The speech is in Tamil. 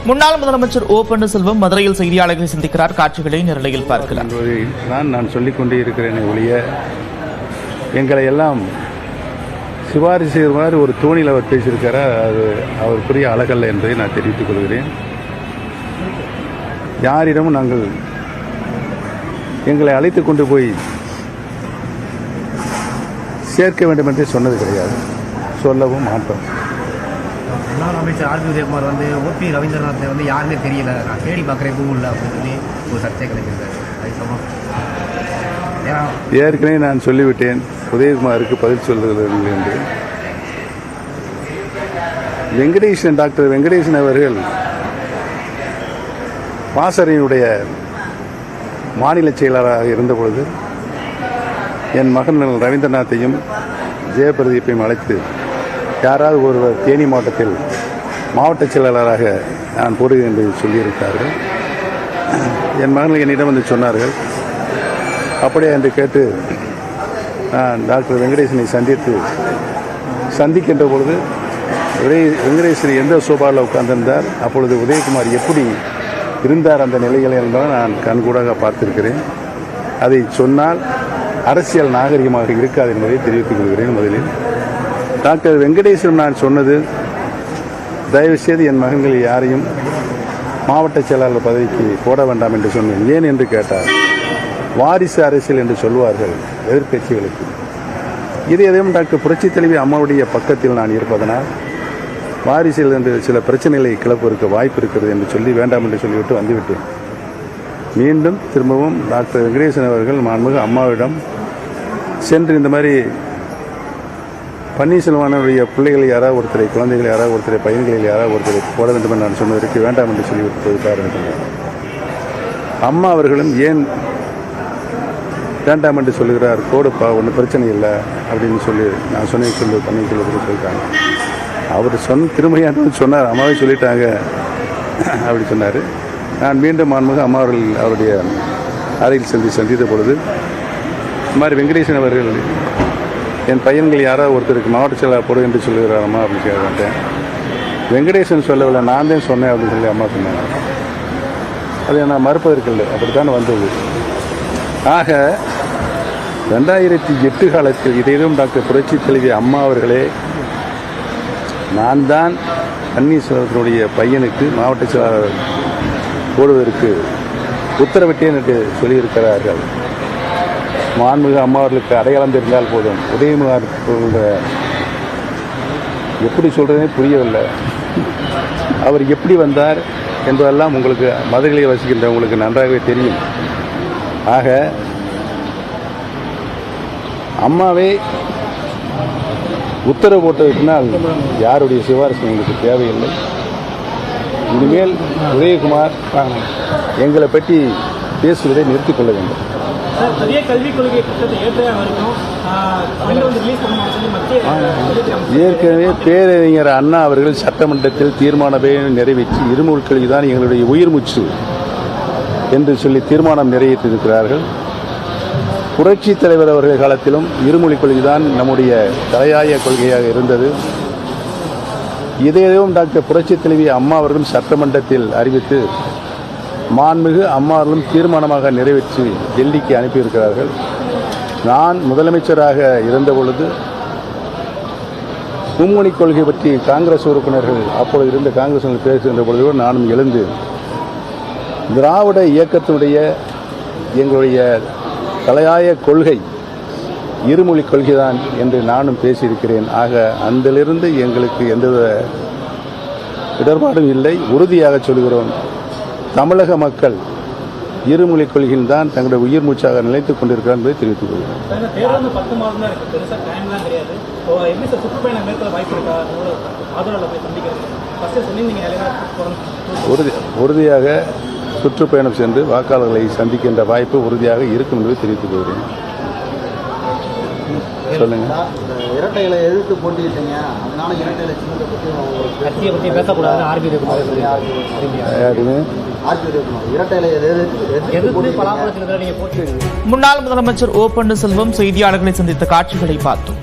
முன்னாள் முதலமைச்சர் ஓ பன்னீர்செல்வம் மதுரையில் செய்தியாளர்களை சந்திக்கிறார். காட்சிகளை நேரலையில் பார்க்கலாம். நான் சொல்லிக் கொண்டே இருக்கிறேன் ஒழிய எங்களை எல்லாம் சிபாரிசு செய்கிற மாதிரி ஒரு தோணியில் அவர் பேசியிருக்கிறார். அது அவருக்குரிய அழகல்ல என்பதை நான் தெரிவித்துக் கொள்கிறேன். யாரிடமும் நாங்கள் எங்களை அழைத்து கொண்டு போய் சேர்க்க வேண்டும் என்றே சொன்னது கிடையாது, சொல்லவும் மாட்டோம். முன்னாள் அமைச்சர் R B Udhayakumar O P Ravindranath யாருமே தெரியல, நான் தேடி பார்க்குறேன் கூகுளில் அப்படின்னு சொல்லி ஒரு சர்ச்சை கிடைக்கிறது. ஏற்கனவே நான் சொல்லிவிட்டேன், உதயகுமாருக்கு பதில் சொல்லுங்கள் என்று. டாக்டர் வெங்கடேசன் அவர்கள் பாசறையினுடைய மாநில செயலாளராக இருந்தபொழுது என் மகன் ரவீந்திரநாத்தையும் ஜெயபிரதீப்பையும் அழைத்து யாராவது ஒருவர் தேனி மாவட்டத்தில் மாவட்ட செயலாளராக நான் போடுகிறேன் என்று சொல்லியிருக்கிறார்கள். என் மகன்கள் என்னிடம் சொன்னார்கள். அப்படியே என்று கேட்டு நான் டாக்டர் வெங்கடேசனை சந்திக்கின்ற பொழுது வெங்கடேசன் எந்த சோபாவில் உட்கார்ந்திருந்தார், அப்பொழுது உதயகுமார் எப்படி இருந்தார் அந்த நிலைகள் என்பதை நான் கண்கூடாக பார்த்திருக்கிறேன். அதை சொன்னால் அரசியல் நாகரிகமாக இருக்காது என்பதை தெரிவித்துக் கொள்கிறேன். முதலில் டாக்டர் வெங்கடேசன் நான் சொன்னது, தயவு செய்து என் மகன்கள் யாரையும் மாவட்ட செயலாளர் பதவிக்கு போட வேண்டாம் என்று சொன்னேன். ஏன் என்று கேட்டார், வாரிசு அரசியல் என்று சொல்வார்கள் எதிர்க்கட்சிகளுக்கு. இது எதையும் டாக்டர் புரட்சித் தலைவி அம்மாவுடைய பக்கத்தில் நான் இருப்பதனால் வாரிசில் என்று சில பிரச்சனைகளை கிளப்பதற்கு வாய்ப்பு இருக்கிறது என்று சொல்லி வேண்டாம் என்று சொல்லிவிட்டு வந்துவிட்டேன். மீண்டும் திரும்பவும் டாக்டர் வெங்கடேசன் அவர்கள் மாண்புமிகு அம்மாவிடம் சென்று இந்த மாதிரி பன்னீர்செல்வனுடைய பிள்ளைகளை யாராவது ஒருத்தரை, குழந்தைகளை யாராவது ஒருத்தரை, பையன்களில் யாராவது ஒருத்தரை போட வேண்டும் என்று நான் சொன்னதற்கு வேண்டாம் என்று சொல்லிவிட்டு போய்விட்டார் என்று. அம்மா அவர்களும் ஏன் வேண்டாம் என்று சொல்லுகிறார், கோடுப்பா ஒன்றும் பிரச்சனை இல்லை அப்படின்னு சொல்லி நான் சொல்லி பன்னீர்செல்வத்துக்கு சொல்லிட்டாங்க. அவர் திருமையான சொன்னார், அம்மாவே சொல்லிட்டாங்க அப்படி சொன்னார். நான் மீண்டும் மாண்புமிகு அம்மா அவர்கள் அவருடைய அறையில் சந்தித்த பொழுது இந்த மாதிரி வெங்கடேசன் அவர்கள் என் பையன்கள் யாராவது ஒருத்தருக்கு மாவட்ட செயலாளர் போடு என்று சொல்லுகிறார் அம்மா அப்படின்னு கேட்க மாட்டேன். வெங்கடேசன் சொல்லவில்லை, நான் தான் சொன்னேன் அப்படின்னு சொல்லி அம்மா சொன்னாங்க. அதை நான் மறுப்பதற்கில்லை, அப்படித்தான் வந்தது. ஆக 2008 காலத்தில் இதையும் டாக்டர் புரட்சித் தலைவி அம்மா அவர்களே நான் தான் பன்னீர்செல்வத்தினுடைய பையனுக்கு மாவட்ட செயலாளர் போடுவதற்கு உத்தரவிட்டேன் என்று சொல்லியிருக்கிறார்கள். மாண்புமிகு அம்மா அவர்களுக்கு அடையாளம் தெரிந்தால் போதும். உதயகுமார் எப்படி சொல்றதே புரியவில்லை. அவர் எப்படி வந்தார் என்பதெல்லாம் உங்களுக்கு மதுரையில் வசிக்கின்ற உங்களுக்கு நன்றாகவே தெரியும். ஆக அம்மாவே உத்தரவு போட்டதற்கினால் யாருடைய சிபாரிசு எங்களுக்கு தேவையில்லை. இனிமேல் உதயகுமார் எங்களை பற்றி பேசுவதை நிறுத்திக் கொள்ள வேண்டும். ஏற்கனவே பேரறிஞர் அண்ணா அவர்கள் சட்டமன்றத்தில் தீர்மானத்தை நிறைவேற்றி இருமொழிக் கல்விதான் எங்களுடைய உயிர் மூச்சு என்று சொல்லி தீர்மானம் நிறைவேற்றியிருக்கிறார்கள். புரட்சித் தலைவர் அவர்கள் காலத்திலும் இருமொழிக் கொள்கைதான் நம்முடைய தலையாய கொள்கையாக இருந்தது. இதையும் டாக்டர் புரட்சித் தலைவி அம்மா அவர்களும் சட்டமன்றத்தில் அறிவித்து மாண்புமிகு அம்மா அவர்களும் தீர்மானமாக நிறைவேற்றி டெல்லிக்கு அனுப்பியிருக்கிறார்கள். நான் முதலமைச்சராக இருந்த பொழுது மும்மொழிக் கொள்கை பற்றி காங்கிரஸ் உறுப்பினர்கள் அப்பொழுது இருந்த காங்கிரஸ் பேசுகின்ற பொழுது நானும் எழுந்து திராவிட இயக்கத்தினுடைய எங்களுடைய தலையாய கொள்கை இருமொழிக் கொள்கைதான் என்று நானும் பேசியிருக்கிறேன். ஆக அதிலிருந்து எங்களுக்கு எந்தவித இடர்பாடும் இல்லை. உறுதியாக சொல்கிறோம், தமிழக மக்கள் இருமொழிக் கொள்கையில் தான் தங்களுடைய உயிர் மூச்சாக நிலைத்துக் கொண்டிருக்கிறார் என்பதை தெரிவித்துக் கொள்கிறேன். உறுதியாக சுற்றுப்பயணம் சென்று வாக்காளர்களை சந்திக்கின்ற வாய்ப்பு உறுதியாக இருக்கும் என்பதை தெரிவித்துக் கொள்கிறேன். சொல்லுங்க. இரட்டை இலை எதிர்த்து போட்டிக்கிட்டீங்க, அதனால இரட்டை இலை கட்சியை பற்றி பேசக்கூடாது. முன்னாள் முதலமைச்சர் ஓ பன்னீர்செல்வம் செய்தியாளர்களை சந்தித்த காட்சிகளை பார்த்தோம்.